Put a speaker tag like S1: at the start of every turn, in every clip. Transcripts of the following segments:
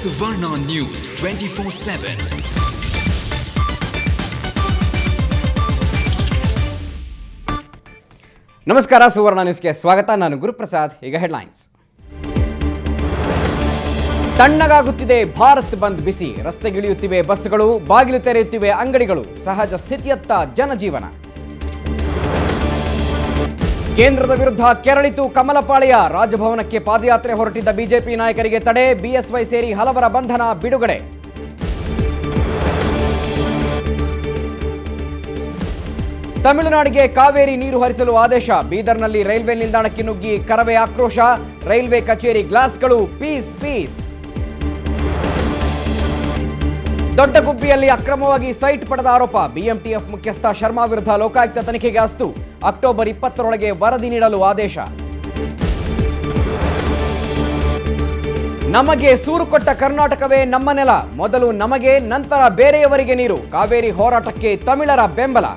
S1: Suvarna News 24/7.
S2: ನಮಸ್ಕಾರ, ಸುವರ್ಣ ನ್ಯೂಸ್ಗೆ ಸ್ವಾಗತ. ನಾನು ಗುರುಪ್ರಸಾದ್. ಈಗ ಹೆಡ್ಲೈನ್ಸ್. ತಣ್ಣಗಾಗುತ್ತಿದೆ ಭಾರತ್ ಬಂದ್ ಬಿಸಿ. ರಸ್ತೆಗಿಳಿಯುತ್ತಿವೆ ಬಸ್ಗಳು, ಬಾಗಿಲು ತೆರೆಯುತ್ತಿವೆ ಅಂಗಡಿಗಳು. ಸಹಜ ಸ್ಥಿತಿಯತ್ತ ಜನಜೀವನ. ಕೇಂದ್ರದ ವಿರುದ್ಧ ಕೆರಳಿತು ಕಮಲಪಾಳ್ಯ. ರಾಜಭವನಕ್ಕೆ ಪಾದಯಾತ್ರೆ ಹೊರಟಿದ್ದ ಬಿಜೆಪಿ ನಾಯಕರಿಗೆ ತಡೆ. ಬಿಎಸ್ವೈ ಸೇರಿ ಹಲವರ ಬಂಧನ, ಬಿಡುಗಡೆ. ತಮಿಳುನಾಡಿಗೆ ಕಾವೇರಿ ನೀರು ಹರಿಸಲು ಆದೇಶ. ಬೀದರ್ನಲ್ಲಿ ರೈಲ್ವೆ ನಿಲ್ದಾಣಕ್ಕೆ ನುಗ್ಗಿ ಕರವೇ ಆಕ್ರೋಶ. ರೈಲ್ವೆ ಕಚೇರಿ ಗ್ಲಾಸ್ಗಳು ಪೀಸ್ ಪೀಸ್. ದೊಡ್ಡಗುಬ್ಬಿಯಲ್ಲಿ ಅಕ್ರಮವಾಗಿ ಸೈಟ್ ಪಡೆದ ಆರೋಪ. ಬಿಎಂಟಿಎಫ್ ಮುಖ್ಯಸ್ಥ ಶರ್ಮಾ ವಿರುದ್ಧ ಲೋಕಾಯುಕ್ತ ತನಿಖೆಗೆ ಅಸ್ತು. ಅಕ್ಟೋಬರ್ 20ರೊಳಗೆ ವರದಿ ನೀಡಲು ಆದೇಶ. ನಮಗೆ ಸೂರು ಕೊಟ್ಟ ಕರ್ನಾಟಕವೇ ನಮ್ಮ ನೆಲ. ಮೊದಲು ನಮಗೆ, ನಂತರ ಬೇರೆಯವರಿಗೆ ನೀರು. ಕಾವೇರಿ ಹೋರಾಟಕ್ಕೆ ತಮಿಳರ ಬೆಂಬಲ.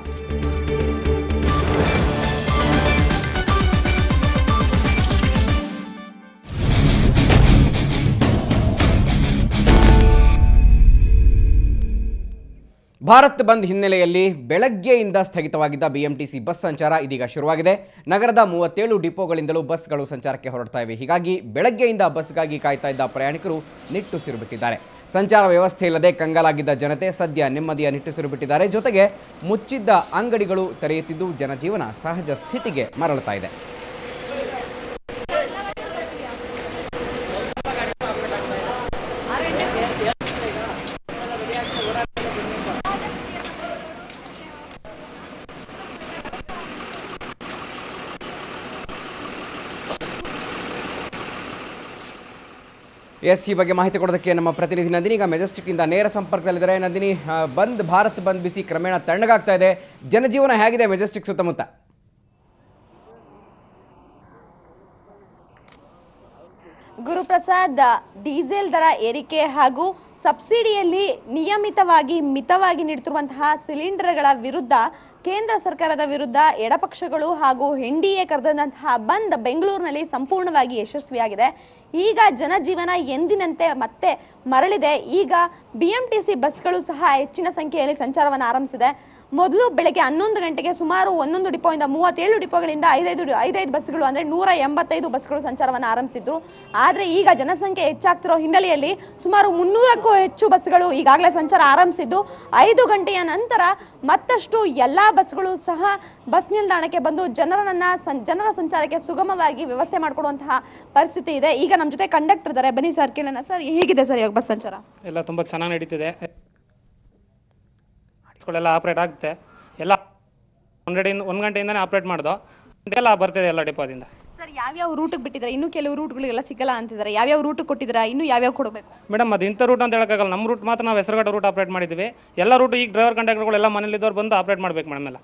S2: ಭಾರತ್ ಬಂದ್ ಹಿನ್ನೆಲೆಯಲ್ಲಿ ಬೆಳಗ್ಗೆಯಿಂದ ಸ್ಥಗಿತವಾಗಿದ್ದ ಬಿಎಂಟಿಸಿ ಬಸ್ ಸಂಚಾರ ಇದೀಗ ಶುರುವಾಗಿದೆ. ನಗರದ 37 ಡಿಪೋಗಳಿಂದಲೂ ಬಸ್ಗಳು ಸಂಚಾರಕ್ಕೆ ಹೊರಡ್ತಾ ಇವೆ. ಹೀಗಾಗಿ ಬೆಳಗ್ಗೆಯಿಂದ ಬಸ್ಗಾಗಿ ಕಾಯ್ತಾ ಇದ್ದ ಪ್ರಯಾಣಿಕರು ನಿಟ್ಟುಸಿರು ಬಿಟ್ಟಿದ್ದಾರೆ. ಸಂಚಾರ ವ್ಯವಸ್ಥೆ ಇಲ್ಲದೆ ಕಂಗಾಲಾಗಿದ್ದ ಜನತೆ ಸದ್ಯ ನೆಮ್ಮದಿಯ ನಿಟ್ಟುಸಿರು ಬಿಟ್ಟಿದ್ದಾರೆ. ಜೊತೆಗೆ ಮುಚ್ಚಿದ್ದ ಅಂಗಡಿಗಳು ತೆರೆಯುತ್ತಿದ್ದು ಜನಜೀವನ ಸಹಜ ಸ್ಥಿತಿಗೆ ಮರಳುತ್ತಾ ಇದೆ. ಈ ಬಗ್ಗೆ ಮಾಹಿತಿ ಕೊಡೋದಕ್ಕೆ ನಮ್ಮ ಪ್ರತಿನಿಧಿ ನಂದಿನಿ ಈಗ ಮೆಜೆಸ್ಟಿಕ್ನಿಂದ ನೇರ ಸಂಪರ್ಕದಲ್ಲಿದ್ದಾರೆ. ನಂದಿನಿ, ಭಾರತ್ ಬಂದ್ ಬಿಸಿ ಕ್ರಮೇಣ ತಣ್ಣಗಾಗ್ತಾ ಇದೆ. ಜನಜೀವನ ಹೇಗಿದೆ ಮೆಜೆಸ್ಟಿಕ್ ಸುತ್ತಮುತ್ತ?
S3: ಗುರುಪ್ರಸಾದ್, ಡೀಸೆಲ್ ದರ ಏರಿಕೆ ಹಾಗೂ ಸಬ್ಸಿಡಿಯಲ್ಲಿ ನಿಯಮಿತವಾಗಿ ಮಿತವಾಗಿ ನೀಡುತ್ತಿರುವಂತಹ ಸಿಲಿಂಡರ್ಗಳ ವಿರುದ್ಧ ಕೇಂದ್ರ ಸರ್ಕಾರದ ವಿರುದ್ಧ ಎಡಪಕ್ಷಗಳು ಹಾಗೂ ಎನ್ಡಿಎ ಕರೆದಂತಹ ಬಂದ್ ಬೆಂಗಳೂರಿನಲ್ಲಿ ಸಂಪೂರ್ಣವಾಗಿ ಯಶಸ್ವಿಯಾಗಿದೆ. ಈಗ ಜನಜೀವನ ಎಂದಿನಂತೆ ಮತ್ತೆ ಮರಳಿದೆ. ಈಗ ಬಿಎಂಟಿಸಿ ಬಸ್ಗಳು ಸಹ ಹೆಚ್ಚಿನ ಸಂಖ್ಯೆಯಲ್ಲಿ ಸಂಚಾರವನ್ನು ಆರಂಭಿಸಿದೆ. ಮೊದಲು ಬೆಳಗ್ಗೆ 11 ಗಂಟೆಗೆ ಸುಮಾರು 11 ಡಿಪೋಯಿಂದ 37 ಡಿಪೋಗಳಿಂದ 5 ಬಸ್ಗಳು ಅಂದರೆ 185 ಬಸ್ಗಳು ಸಂಚಾರವನ್ನು ಆರಂಭಿಸಿದ್ರು. ಆದರೆ ಈಗ ಜನಸಂಖ್ಯೆ ಹೆಚ್ಚಾಗ್ತಿರೋ ಹಿನ್ನೆಲೆಯಲ್ಲಿ ಸುಮಾರು 300ಕ್ಕೂ ಹೆಚ್ಚು ಬಸ್ಗಳು ಈಗಾಗಲೇ ಸಂಚಾರ ಆರಂಭಿಸಿದ್ದು 5 ಗಂಟೆಯ ನಂತರ ಮತ್ತಷ್ಟು ಎಲ್ಲ ಬಸ್ಗಳು ಸಹ ಬಸ್ ನಿಲ್ದಾಣಕ್ಕೆ ಬಂದು ಜನರ ಸಂಚಾರಕ್ಕೆ ಸುಗಮವಾಗಿ ವ್ಯವಸ್ಥೆ ಮಾಡಿಕೊಡುವಂತಹ ಪರಿಸ್ಥಿತಿ ಇದೆ. ಈಗ ನಮ್ಮ ಜೊತೆ ಕಂಡಕ್ಟರ್ ಇದ್ದಾರೆ, ಬನ್ನಿ ಸರ್ ಕೇಳೋಣ. ಸರ್, ಹೇಗಿದೆ ಸರ್ ಇವಾಗ ಬಸ್ ಸಂಚಾರ?
S4: ಎಲ್ಲ ತುಂಬ ಚೆನ್ನಾಗಿ ನಡೀತಿದೆ. ಎಲ್ಲ ಆಪ್ರೇಟ್ ಆಗುತ್ತೆ. ಎಲ್ಲ 1 ಗಂಟೆಯಿಂದನೇ ಆಪ್ರೇಟ್ ಮಾಡ್ದೋ ಎಲ್ಲ ಬರ್ತಿದೆ ಎಲ್ಲ ಡಿಪೋದಿಂದ.
S3: ಸರ್, ಯಾವ್ಯಾವ ರೂಟಿಗೆ ಬಿಟ್ಟಿದ್ದಾರೆ? ಇನ್ನೂ ಕೆಲವು ರೂಟ್ಗಳಿಗೆಲ್ಲ ಸಿಗಲ್ಲ ಅಂತಿದ್ದಾರೆ. ಯಾವ್ಯಾವ ರೂಟ್ ಕೊಟ್ಟಿದ್ದೀರಾ? ಇನ್ನೂ ಯಾವ್ಯಾವ ಕೊಡಬೇಕು?
S4: ಮೇಡಮ್, ಅದು ಇಂಥ ರೂಟ್ ಅಂತ ಹೇಳೋಕ್ಕಾಗಲ್ಲ. ನಮ್ಮ ರೂಟ್ ಮಾತ್ರ ನಾವು ಹೆಸರುಗಡೆ ರೂಟ್ ಆಪ್ರೇಟ್ ಮಾಡಿದ್ವಿ. ಎಲ್ಲ ರೂಟ್ ಈಗ ಡ್ರೈವರ್ ಕಂಡಕ್ಟರ್ಗಳು ಎಲ್ಲ ಮನೇಲಿದ್ದವ್ರು ಬಂದು ಆಪ್ರೇಟ್ ಮಾಡ್ಬೇಕು ಮೇಡಮ್. ಎಲ್ಲ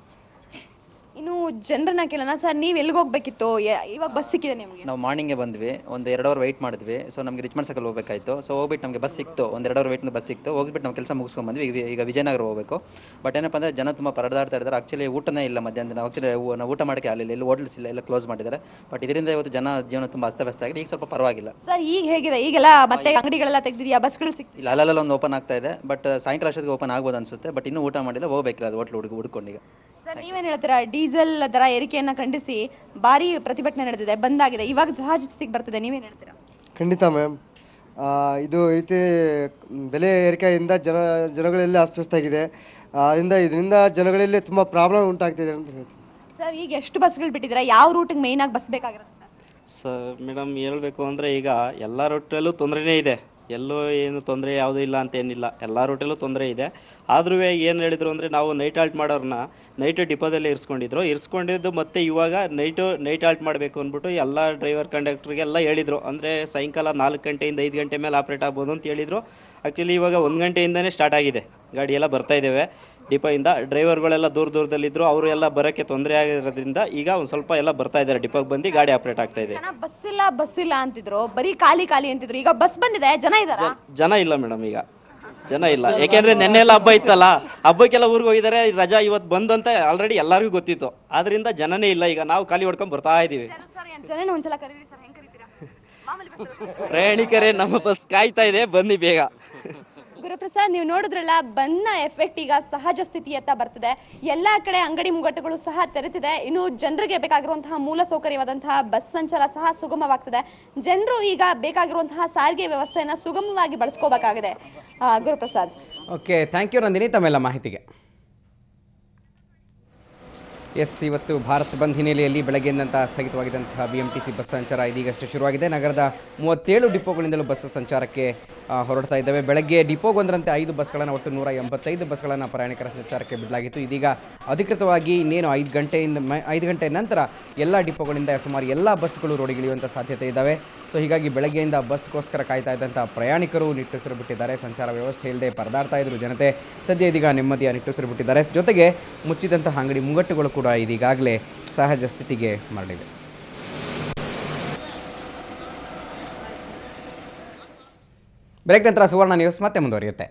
S3: ಇನ್ನು ಜನರನ್ನ ಕೇಳೋಣ. ಸರ್, ನೀವು ಎಲ್ಲಿಗೆ ಹೋಗ್ಬೇಕಿತ್ತು? ಇವಾಗ ಬಸ್ ಸಿಕ್ಕಿದೆ ನಿಮಗೆ?
S5: ನಾವು ಮಾರ್ನಿಂಗೇ ಬಂದ್ವಿ, ಒಂದು 2 ಅವರ್ ವೆಯ್ಟ್ ಮಾಡಿದ್ವಿ. ಸೊ ನಮಗೆ ರಿಚ್ಮಂಡ್ ಸರ್ಕಲ್ ಹೋಗಬೇಕಾಯಿತು. ಸೊ ಹೋಗ್ಬಿಟ್ಟು ನಮಗೆ ಬಸ್ ಸಿಕ್ತು, ಒಂದು 2 ಅವರ್ ವೆಯ್ಟ್ ಬಸ್ ಸಿಕ್ತು. ಹೋಗ್ಬಿಟ್ಟು ನಾವು ಕೆಲಸ ಮುಗಿಸ್ಕೊಂಡ್ಬಂದ್ವಿ. ಈಗ ವಿಜಯನಗರ ಹೋಗಬೇಕು. ಬಟ್ ಏನಪ್ಪ ಅಂದರೆ ಜನ ತುಂಬ ಪರದಾಡ್ತಾ ಇದ್ದಾರೆ. ಆ್ಯಕ್ಚುಲಿ ಊಟನೇ ಇಲ್ಲ ಮಧ್ಯಾಹ್ನ. ನಾವು ಊಟ ಮಾಡೋಕ್ಕೆ ಆಗಲಿಲ್ಲ. ಇಲ್ಲಿ ಹೋಟೆಲ್ಸ್ ಇಲ್ಲ, ಎಲ್ಲ ಕ್ಲೋಸ್ ಮಾಡಿದ್ದಾರೆ. ಬಟ್ ಇದರಿಂದ ಇವತ್ತು ಜನ ಜೀವನ ತುಂಬ ಅಸ್ತವ್ಯಸ್ತ ಆಗಿದೆ. ಈಗ ಸ್ವಲ್ಪ ಪರವಾಗಿಲ್ಲ.
S3: ಸರ್, ಈಗ ಹೇಗಿದೆ? ಈಗೆಲ್ಲ ಮತ್ತೆ ಅಂಗಡಿಗಳೆಲ್ಲ ತೆಗೆದಿದೆಯಾ? ಬಸ್ಗಳು ಸಿಗ್ತಿಲ್ಲ?
S5: ಇಲ್ಲ, ಅಲ್ಲೆಲ್ಲ ಒಂದು ಓಪನ್ ಆಗ್ತಾ ಇದೆ. ಬಟ್ ಸಾಯಂಕಾಲ ಅಷ್ಟೊತ್ತಿಗೆ ಓಪನ್ ಆಗ್ಬೋದು ಅನಿಸುತ್ತೆ. ಬಟ್ ಇನ್ನೂ ಊಟ ಮಾಡಿಲ್ಲ, ಹೋಗಬೇಕಿಲ್ಲ. ಅದು ಹೋಟ್ಲು ಹುಡ್ಕೊಂಡು ಈಗ.
S3: ಸರ್, ನೀವೇನು ಹೇಳ್ತೀರಾ? ಡೀಸೆಲ್ ದರ ಏರಿಕೆಯನ್ನು ಖಂಡಿಸಿ ಭಾರಿ ಪ್ರತಿಭಟನೆ ನಡೆದಿದೆ, ಬಂದಾಗಿದೆ. ಇವಾಗ ಸಹಜ ಸ್ಥಿತಿಗೆ ಬರ್ತಿದೆ. ನೀವೇನು ಹೇಳ್ತೀರಾ?
S6: ಖಂಡಿತ ಮ್ಯಾಮ್, ಇದು ಈ ರೀತಿ ಬೆಲೆ ಏರಿಕೆಯಿಂದ ಜನಗಳಲ್ಲಿ ಅಸ್ವಸ್ಥವಾಗಿದೆ. ಇದರಿಂದ ಜನಗಳಲ್ಲಿ ತುಂಬ ಪ್ರಾಬ್ಲಮ್ ಉಂಟಾಗ್ತಿದೆ ಅಂತ ಹೇಳ್ತೀನಿ.
S3: ಸರ್, ಈಗ ಎಷ್ಟು ಬಸ್ಗಳು ಬಿಟ್ಟಿದ್ದೀರಾ? ಯಾವ ರೂಟಿಗೆ ಮೇಯ್ನಾಗಿ ಬಸ್ ಬೇಕಾಗಿರುತ್ತೆ
S7: ಸರ್? ಮೇಡಮ್, ಹೇಳಬೇಕು ಅಂದರೆ ಈಗ ಎಲ್ಲ ರೂಟಲ್ಲೂ ತೊಂದರೆನೇ ಇದೆ. ಎಲ್ಲೂ ಏನು ತೊಂದರೆ ಯಾವುದೂ ಇಲ್ಲ ಅಂತೇನಿಲ್ಲ, ಎಲ್ಲ ರೂಟಲ್ಲೂ ತೊಂದರೆ ಇದೆ. ಆದ್ರೂ ಏನು ಹೇಳಿದರು ಅಂದರೆ, ನಾವು ನೈಟ್ ಆಲ್ಟ್ ಮಾಡೋರನ್ನ ನೈಟು ಡಿಪೋದಲ್ಲೇ ಇರಿಸ್ಕೊಂಡಿದ್ದು ಮತ್ತು ಇವಾಗ ನೈಟ್ ಆಲ್ಟ್ ಮಾಡಬೇಕು ಅಂದ್ಬಿಟ್ಟು ಎಲ್ಲ ಡ್ರೈವರ್ ಕಂಡಕ್ಟ್ರಿಗೆಲ್ಲ ಹೇಳಿದರು. ಅಂದರೆ ಸಾಯಂಕಾಲ 4 ಗಂಟೆಯಿಂದ 5 ಗಂಟೆ ಮೇಲೆ ಆಪ್ರೇಟ್ ಆಗ್ಬೋದು ಅಂತ ಹೇಳಿದರು. ಆ್ಯಕ್ಚುಲಿ ಇವಾಗ 1 ಗಂಟೆಯಿಂದನೇ ಸ್ಟಾರ್ಟ್ ಆಗಿದೆ. ಗಾಡಿ ಎಲ್ಲ ಬರ್ತಾಯಿದ್ದೇವೆ ಡಿಪೋಯಿಂದ. ಡ್ರೈವರ್ಗಳೆಲ್ಲ ದೂರದಲ್ಲಿದ್ದರು, ಅವರು ಎಲ್ಲ ಬರೋಕ್ಕೆ ತೊಂದರೆ ಆಗಿರೋದ್ರಿಂದ ಈಗ ಒಂದು ಸ್ವಲ್ಪ ಎಲ್ಲ ಬರ್ತಾ ಇದ್ದಾರೆ. ಡಿಪೋಗೆ ಬಂದು ಗಾಡಿ ಆಪ್ರೇಟ್ ಆಗ್ತಾ ಇದೆ.
S3: ಬಸ್ ಇಲ್ಲ ಅಂತಿದ್ರು, ಬರೀ ಖಾಲಿ ಅಂತಿದ್ರು. ಈಗ ಬಸ್ ಬಂದಿದೆ, ಜನ
S7: ಇಲ್ಲ ಮೇಡಮ್. ಈಗ ಜನ ಇಲ್ಲ, ಯಾಕೆಂದ್ರೆ ನೆನ್ನೆ ಎಲ್ಲ ಹಬ್ಬ ಇತ್ತಲ್ಲ, ಹಬ್ಬಕ್ಕೆಲ್ಲ ಊರಿಗೆ ಹೋಗಿದ್ದಾರೆ. ರಜಾ ಇವತ್ತು ಬಂದು ಅಂತ ಆಲ್ರೆಡಿ ಎಲ್ಲರಿಗೂ ಗೊತ್ತಿತ್ತು. ಆದ್ರಿಂದ ಜನನೇ ಇಲ್ಲ. ಈಗ ನಾವು ಖಾಲಿ ಹೊಡ್ಕೊಂಡು ಬರ್ತಾ ಇದೀವಿ. ಪ್ರಯಾಣಿಕರೇ, ನಮ್ಮ ಬಸ್ ಕಾಯ್ತಾ ಇದೆ, ಬನ್ನಿ ಬೇಗ.
S3: ಗುರುಪ್ರಸಾದ್, ನೀವು ನೋಡಿದ್ರಲ್ಲ, ಬಂದ್ನ ಎಫೆಕ್ಟ್ ಈಗ ಸಹಜ ಸ್ಥಿತಿಯತ್ತ ಬರ್ತಿದೆ. ಎಲ್ಲಾ ಕಡೆ ಅಂಗಡಿ ಮುಂಗಟ್ಟುಗಳು ಸಹ ತೆರೆತಿದೆ. ಇನ್ನು ಜನರಿಗೆ ಬೇಕಾಗಿರುವಂತಹ ಮೂಲ ಸೌಕರ್ಯವಾದಂತಹ ಬಸ್ ಸಂಚಾರ ಸಹ ಸುಗಮವಾಗ್ತಿದೆ. ಜನರು ಈಗ ಬೇಕಾಗಿರುವಂತಹ ಸಾರಿಗೆ ವ್ಯವಸ್ಥೆಯನ್ನು ಸುಗಮವಾಗಿ ಬಳಸ್ಕೋಬೇಕಾಗಿದೆ. Guruprasad.
S2: Okay, thank you Nandini ತಮ್ಮೆಲ್ಲ ಮಾಹಿತಿಗೆ. ಇವತ್ತು ಭಾರತ್ ಬಂದ್ ಹಿನ್ನೆಲೆಯಲ್ಲಿ ಬೆಳಗ್ಗೆಯಿಂದ ಸ್ಥಗಿತವಾಗಿದ್ದಂತಹ BMTC ಬಸ್ ಸಂಚಾರ ಇದೀಗಷ್ಟೇ ಶುರುವಾಗಿದೆ. ನಗರದ 37 ಡಿಪೋಗಳಿಂದಲೂ ಬಸ್ ಸಂಚಾರಕ್ಕೆ ಹೊರಡ್ತಾ ಇದ್ದಾವೆ. ಬೆಳಗ್ಗೆ ಡಿಪೋಗೊಂದರಂತೆ 5 ಬಸ್ಗಳನ್ನು, ಒಟ್ಟು 185 ಬಸ್ಗಳನ್ನು ಪ್ರಯಾಣಿಕರ ಸಂಚಾರಕ್ಕೆ ಬಿಡಲಾಗಿತ್ತು. ಇದೀಗ ಅಧಿಕೃತವಾಗಿ ಇನ್ನೇನು 5 ಗಂಟೆ ನಂತರ ಎಲ್ಲ ಡಿಪೋಗಳಿಂದ ಸುಮಾರು ಎಲ್ಲ ಬಸ್ಗಳು ರೋಡಿಗಿಳಿಯುವಂಥ ಸಾಧ್ಯತೆ ಇದ್ದಾವೆ. ಸೊ ಹೀಗಾಗಿ ಬೆಳಗ್ಗೆಯಿಂದ ಬಸ್ಗೋಸ್ಕರ ಕಾಯ್ತಾ ಇದ್ದಂಥ ಪ್ರಯಾಣಿಕರು ನಿಟ್ಟುಸಿರು ಬಿಟ್ಟಿದ್ದಾರೆ. ಸಂಚಾರ ವ್ಯವಸ್ಥೆ ಇಲ್ಲದೆ ಪರದಾಡ್ತಾ ಇದ್ರು ಜನತೆ. ಸದ್ಯ ಇದೀಗ ನೆಮ್ಮದಿಯ ನಿಟ್ಟುಸಿರು ಬಿಟ್ಟಿದ್ದಾರೆ. ಜೊತೆಗೆ ಮುಚ್ಚಿದಂತಹ ಅಂಗಡಿ ಮುಂಗಟ್ಟುಗಳು ಕೂಡ ಇದೀಗಾಗಲೇ ಸಹಜ ಸ್ಥಿತಿಗೆ ಮರಳಿವೆ. ಬ್ರೇಕ್ ನಂತರ ಸುವರ್ಣ ನ್ಯೂಸ್ ಮತ್ತೆ ಮುಂದುವರಿಯುತ್ತೆ.